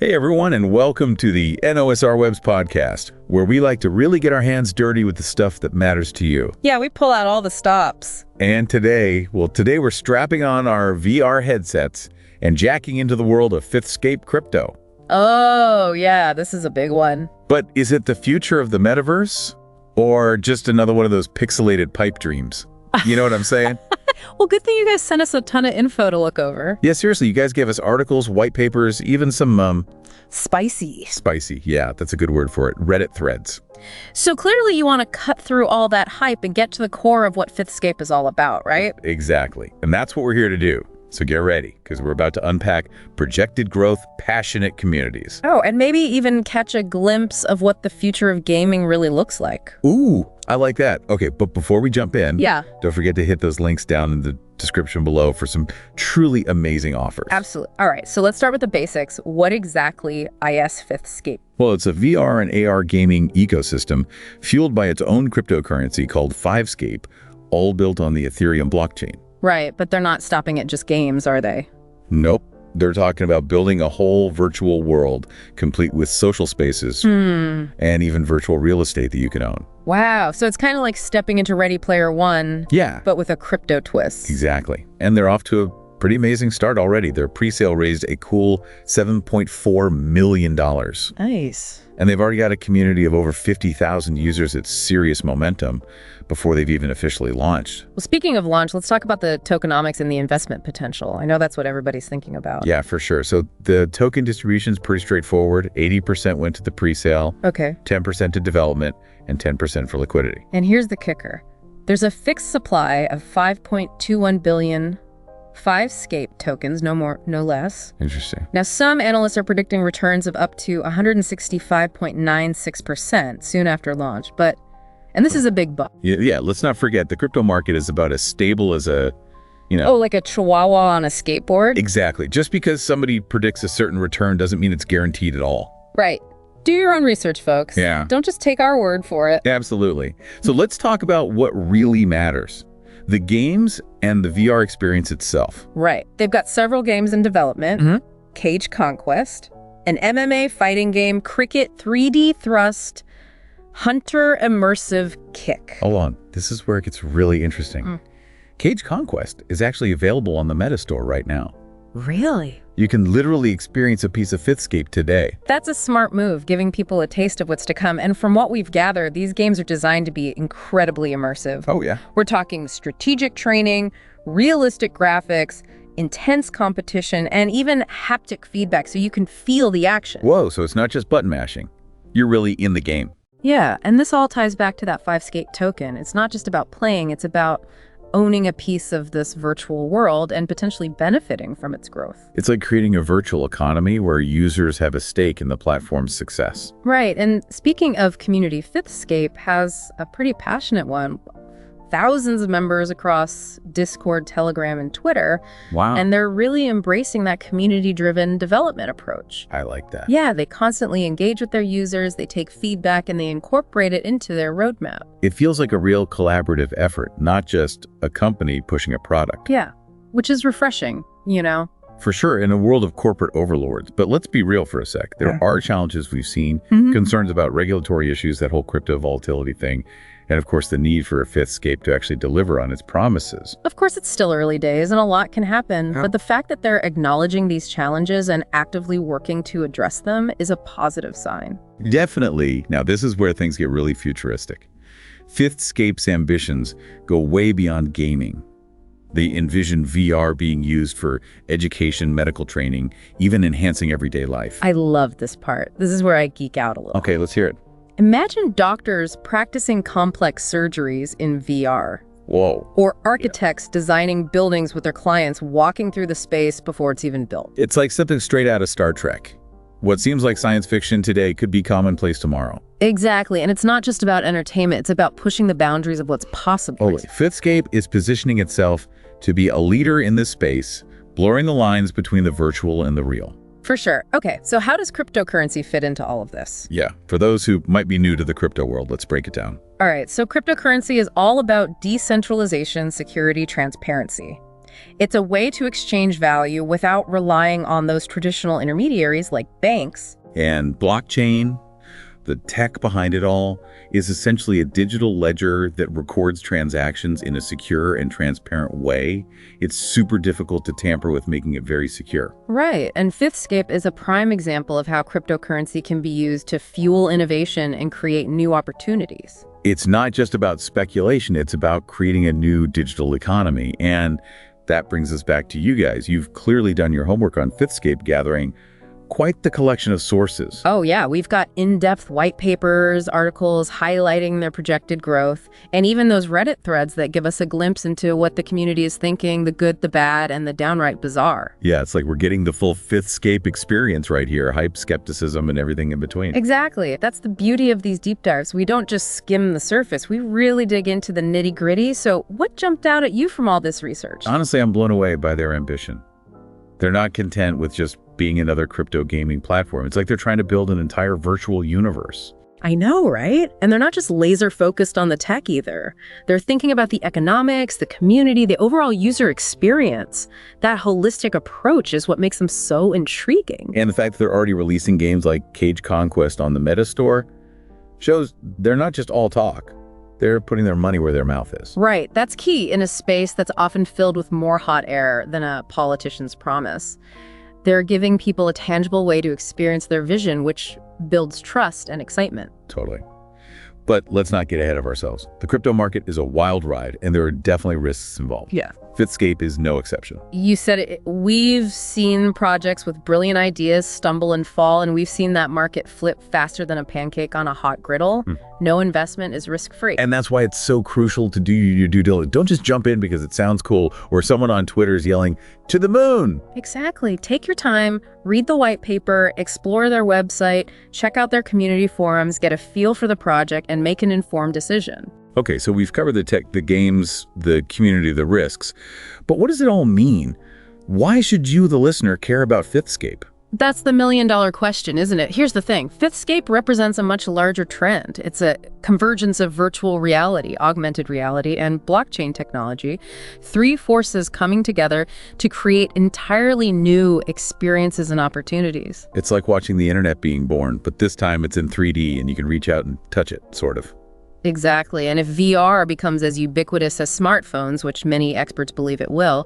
Hey everyone, and welcome to the NOSR Webs podcast, where we like to really get our hands dirty with the stuff that matters to you. Yeah, we pull out all the stops. And today we're strapping on our VR headsets and jacking into the world of 5ThScape crypto. Oh, yeah, this is a big one. But is it the future of the metaverse? Or just another one of those pixelated pipe dreams? You know what I'm saying? Well, good thing you guys sent us a ton of info to look over. Yeah, seriously, you guys gave us articles, white papers, even some, Spicy. Spicy, yeah, that's a good word for it, Reddit threads. So clearly you want to cut through all that hype and get to the core of what 5ThScape is all about, right? Exactly, and that's what we're here to do. So get ready, because we're about to unpack projected growth, passionate communities. Oh, and maybe even catch a glimpse of what the future of gaming really looks like. Ooh, I like that. Okay, but before we jump in, Yeah. Don't forget to hit those links down in the description below for some truly amazing offers. Absolutely. All right, so let's start with the basics. What exactly is 5ThScape? Well, it's a VR and AR gaming ecosystem fueled by its own cryptocurrency called 5ThScape, all built on the Ethereum blockchain. Right, but they're not stopping at just games, are they? Nope. They're talking about building a whole virtual world, complete with social spaces and even virtual real estate that you can own. Wow, so it's kind of like stepping into Ready Player One, Yeah, but with a crypto twist. exactly. And they're off to a pretty amazing start already. Their pre-sale raised a cool $7.4 million. Nice. And they've already got a community of over 50,000 users at serious momentum before they've even officially launched. Well, speaking of launch, let's talk about the tokenomics and the investment potential. I know that's what everybody's thinking about. Yeah, for sure. So the token distribution is pretty straightforward. 80% went to the pre-sale, Okay. 10% to development, and 10% for liquidity. And here's the kicker. There's a fixed supply of 5.21 billion 5ThScape tokens, no more, no less. Interesting. Now, some analysts are predicting returns of up to 165.96% soon after launch, and this is a big but. Yeah, let's not forget, the crypto market is about as stable as a, Oh, like a chihuahua on a skateboard? Exactly. Just because somebody predicts a certain return doesn't mean it's guaranteed at all. Right. Do your own research, folks. Yeah. Don't just take our word for it. Absolutely. So let's talk about what really matters. The games and the VR experience itself. Right. They've got several games in development. Cage Conquest, an MMA fighting game, Cricket 3D Thrust, Hunter Immersive Kick. Hold on. This is where it gets really interesting. Cage Conquest is actually available on the Meta Store right now. Really? You can literally experience a piece of 5ThScape today. That's a smart move, giving people a taste of what's to come. And from what we've gathered, these games are designed to be incredibly immersive. Oh, yeah. We're talking strategic training, realistic graphics, intense competition, and even haptic feedback so you can feel the action. Whoa, so it's not just button mashing. You're really in the game. Yeah, and this all ties back to that 5ThScape token. It's not just about playing, it's about owning a piece of this virtual world and potentially benefiting from its growth. It's like creating a virtual economy where users have a stake in the platform's success. Right, and speaking of community, 5ThScape has a pretty passionate one. Thousands of members across Discord, Telegram, and Twitter. Wow. And they're really embracing that community-driven development approach. I like that. Yeah, they constantly engage with their users, they take feedback, and they incorporate it into their roadmap. It feels like a real collaborative effort, not just a company pushing a product. Yeah, which is refreshing, you know? For sure, in a world of corporate overlords. But let's be real for a sec. There are challenges we've seen, concerns about regulatory issues, that whole crypto volatility thing, and of course the need for a 5ThScape to actually deliver on its promises. Of course, it's still early days and a lot can happen, but the fact that they're acknowledging these challenges and actively working to address them is a positive sign. Definitely. Now, this is where things get really futuristic. 5ThScape's ambitions go way beyond gaming. They envision VR being used for education, medical training, even enhancing everyday life. I love this part. This is where I geek out a little. Okay, let's hear it. Imagine doctors practicing complex surgeries in VR. Whoa. Or architects designing buildings with their clients walking through the space before it's even built. It's like something straight out of Star Trek. What seems like science fiction today could be commonplace tomorrow. Exactly, and it's not just about entertainment, it's about pushing the boundaries of what's possible. 5ThScape is positioning itself to be a leader in this space, blurring the lines between the virtual and the real. For sure. Okay, so how does cryptocurrency fit into all of this? Yeah, for those who might be new to the crypto world, let's break it down. All right, so cryptocurrency is all about decentralization, security, transparency. It's a way to exchange value without relying on those traditional intermediaries like banks. And blockchain, the tech behind it all, is essentially a digital ledger that records transactions in a secure and transparent way. It's super difficult to tamper with, making it very secure. Right, and 5ThScape is a prime example of how cryptocurrency can be used to fuel innovation and create new opportunities. It's not just about speculation, it's about creating a new digital economy. And that brings us back to you guys. You've clearly done your homework on 5ThScape, gathering quite the collection of sources. Oh yeah, we've got in-depth white papers, articles highlighting their projected growth, and even those Reddit threads that give us a glimpse into what the community is thinking, the good, the bad, and the downright bizarre. Yeah, it's like we're getting the full 5ThScape experience right here, hype, skepticism, and everything in between. Exactly. That's the beauty of these deep dives. We don't just skim the surface, we really dig into the nitty-gritty. So what jumped out at you from all this research? Honestly, I'm blown away by their ambition. They're not content with just being another crypto gaming platform. It's like they're trying to build an entire virtual universe. I know, right? And they're not just laser focused on the tech either. They're thinking about the economics, the community, the overall user experience. That holistic approach is what makes them so intriguing. And the fact that they're already releasing games like Cage Conquest on the Meta Store shows they're not just all talk. They're putting their money where their mouth is. Right. That's key in a space that's often filled with more hot air than a politician's promise. They're giving people a tangible way to experience their vision, which builds trust and excitement. Totally. But let's not get ahead of ourselves. The crypto market is a wild ride, and there are definitely risks involved. Yeah. 5ThScape is no exception. You said it. We've seen projects with brilliant ideas stumble and fall, and we've seen that market flip faster than a pancake on a hot griddle. No investment is risk-free. And that's why it's so crucial to do your due diligence. Don't just jump in because it sounds cool, or someone on Twitter is yelling, "To the moon!" Exactly. Take your time, read the white paper, explore their website, check out their community forums, get a feel for the project, and make an informed decision. Okay, so we've covered the tech, the games, the community, the risks. But what does it all mean? Why should you, the listener, care about 5ThScape? That's the million-dollar question, isn't it? Here's the thing. 5ThScape represents a much larger trend. It's a convergence of virtual reality, augmented reality, and blockchain technology. Three forces coming together to create entirely new experiences and opportunities. It's like watching the internet being born, but this time it's in 3D and you can reach out and touch it, sort of. Exactly. And if VR becomes as ubiquitous as smartphones, which many experts believe it will,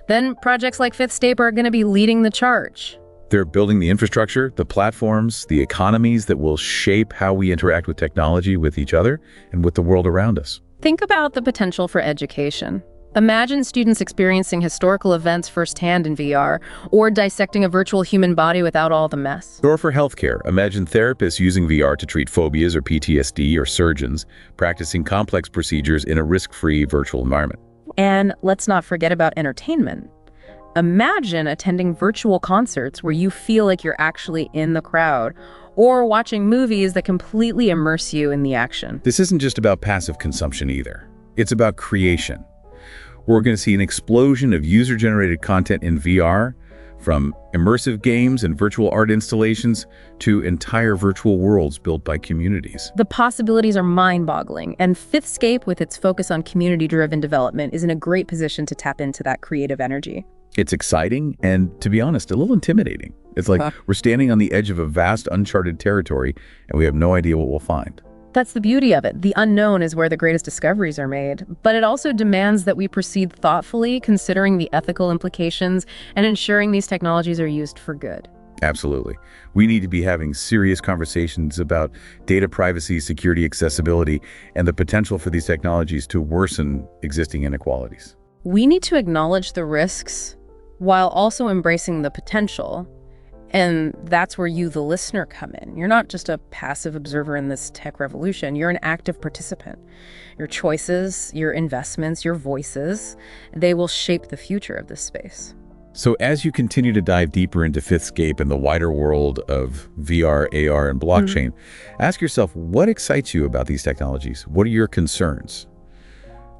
then projects like 5ThScape are going to be leading the charge. They're building the infrastructure, the platforms, the economies that will shape how we interact with technology, with each other, and with the world around us. Think about the potential for education. Imagine students experiencing historical events firsthand in VR, or dissecting a virtual human body without all the mess. Or for healthcare, imagine therapists using VR to treat phobias or PTSD, or surgeons practicing complex procedures in a risk-free virtual environment. And let's not forget about entertainment. Imagine attending virtual concerts where you feel like you're actually in the crowd, or watching movies that completely immerse you in the action. This isn't just about passive consumption either. It's about creation. We're going to see an explosion of user-generated content in VR, from immersive games and virtual art installations to entire virtual worlds built by communities. The possibilities are mind-boggling, and 5ThScape, with its focus on community-driven development, is in a great position to tap into that creative energy. It's exciting and, to be honest, a little intimidating. It's like we're standing on the edge of a vast, uncharted territory, and we have no idea what we'll find. That's the beauty of it. The unknown is where the greatest discoveries are made, but it also demands that we proceed thoughtfully, considering the ethical implications and ensuring these technologies are used for good. Absolutely. We need to be having serious conversations about data privacy, security, accessibility, and the potential for these technologies to worsen existing inequalities. We need to acknowledge the risks while also embracing the potential. And that's where you, the listener, come in. You're not just a passive observer in this tech revolution. You're an active participant. Your choices, your investments, your voices, they will shape the future of this space. So as you continue to dive deeper into 5ThScape and the wider world of VR, AR, and blockchain, ask yourself, what excites you about these technologies? What are your concerns?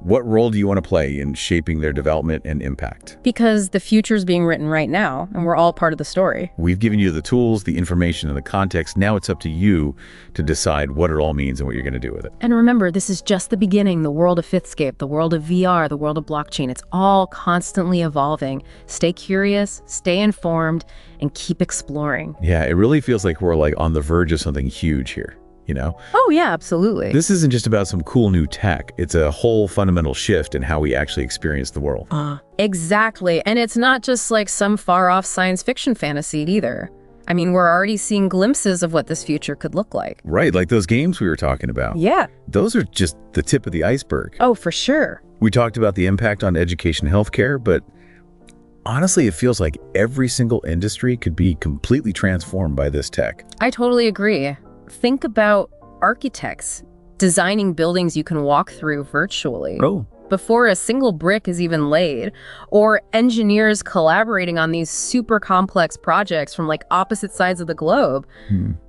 What role do you want to play in shaping their development and impact? Because the future's being written right now, and we're all part of the story. We've given you the tools, the information, and the context. Now it's up to you to decide what it all means and what you're going to do with it. And remember, this is just the beginning. The world of 5ThScape, the world of VR, the world of blockchain, it's all constantly evolving. Stay curious, stay informed, and keep exploring. Yeah, it really feels like we're like on the verge of something huge here. You know? Oh, yeah, absolutely. This isn't just about some cool new tech. It's a whole fundamental shift in how we actually experience the world. Exactly. And it's not just like some far-off science fiction fantasy either. I mean, we're already seeing glimpses of what this future could look like. Right, like those games we were talking about. Yeah. Those are just the tip of the iceberg. Oh, for sure. We talked about the impact on education and healthcare, but honestly, it feels like every single industry could be completely transformed by this tech. I totally agree. Think about architects designing buildings you can walk through virtually before a single brick is even laid, or engineers collaborating on these super complex projects from like opposite sides of the globe.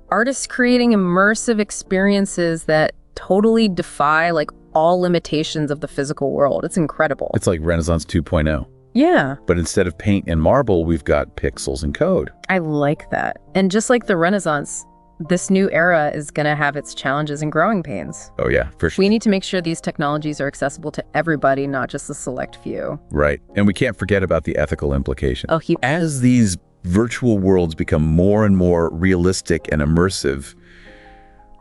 Artists creating immersive experiences that totally defy like all limitations of the physical world. It's incredible. It's like Renaissance 2.0. Yeah. But instead of paint and marble, we've got pixels and code. I like that. And just like the Renaissance, this new era is going to have its challenges and growing pains. Oh, yeah, for sure. We need to make sure these technologies are accessible to everybody, not just a select few. Right. And we can't forget about the ethical implications. Oh, as these virtual worlds become more and more realistic and immersive,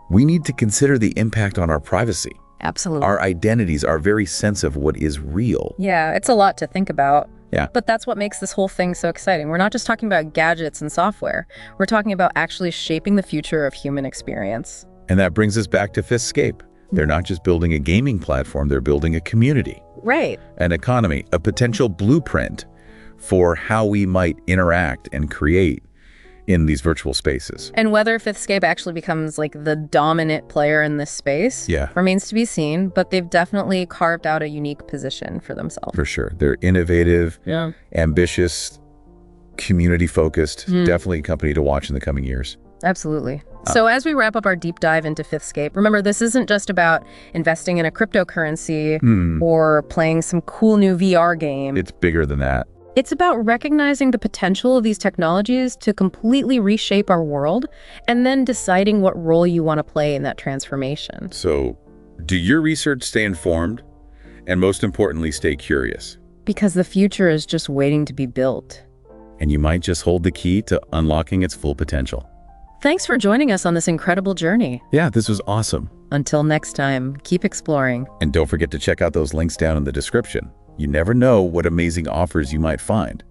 we need to consider the impact on our privacy. Absolutely. Our identities, our very sense of what is real. Yeah, it's a lot to think about. Yeah. But that's what makes this whole thing so exciting. We're not just talking about gadgets and software. We're talking about actually shaping the future of human experience. And that brings us back to 5ThScape. They're not just building a gaming platform, they're building a community. Right. An economy, a potential blueprint for how we might interact and create in these virtual spaces. And whether 5ThScape actually becomes like the dominant player in this space remains to be seen, but they've definitely carved out a unique position for themselves. For sure. They're innovative, ambitious, community-focused, definitely a company to watch in the coming years. Absolutely. So as we wrap up our deep dive into 5ThScape, remember, this isn't just about investing in a cryptocurrency or playing some cool new VR game. It's bigger than that. It's about recognizing the potential of these technologies to completely reshape our world and then deciding what role you want to play in that transformation. So, do your research, stay informed, and most importantly, stay curious. Because the future is just waiting to be built. And you might just hold the key to unlocking its full potential. Thanks for joining us on this incredible journey. Yeah, this was awesome. Until next time, keep exploring. And don't forget to check out those links down in the description. You never know what amazing offers you might find.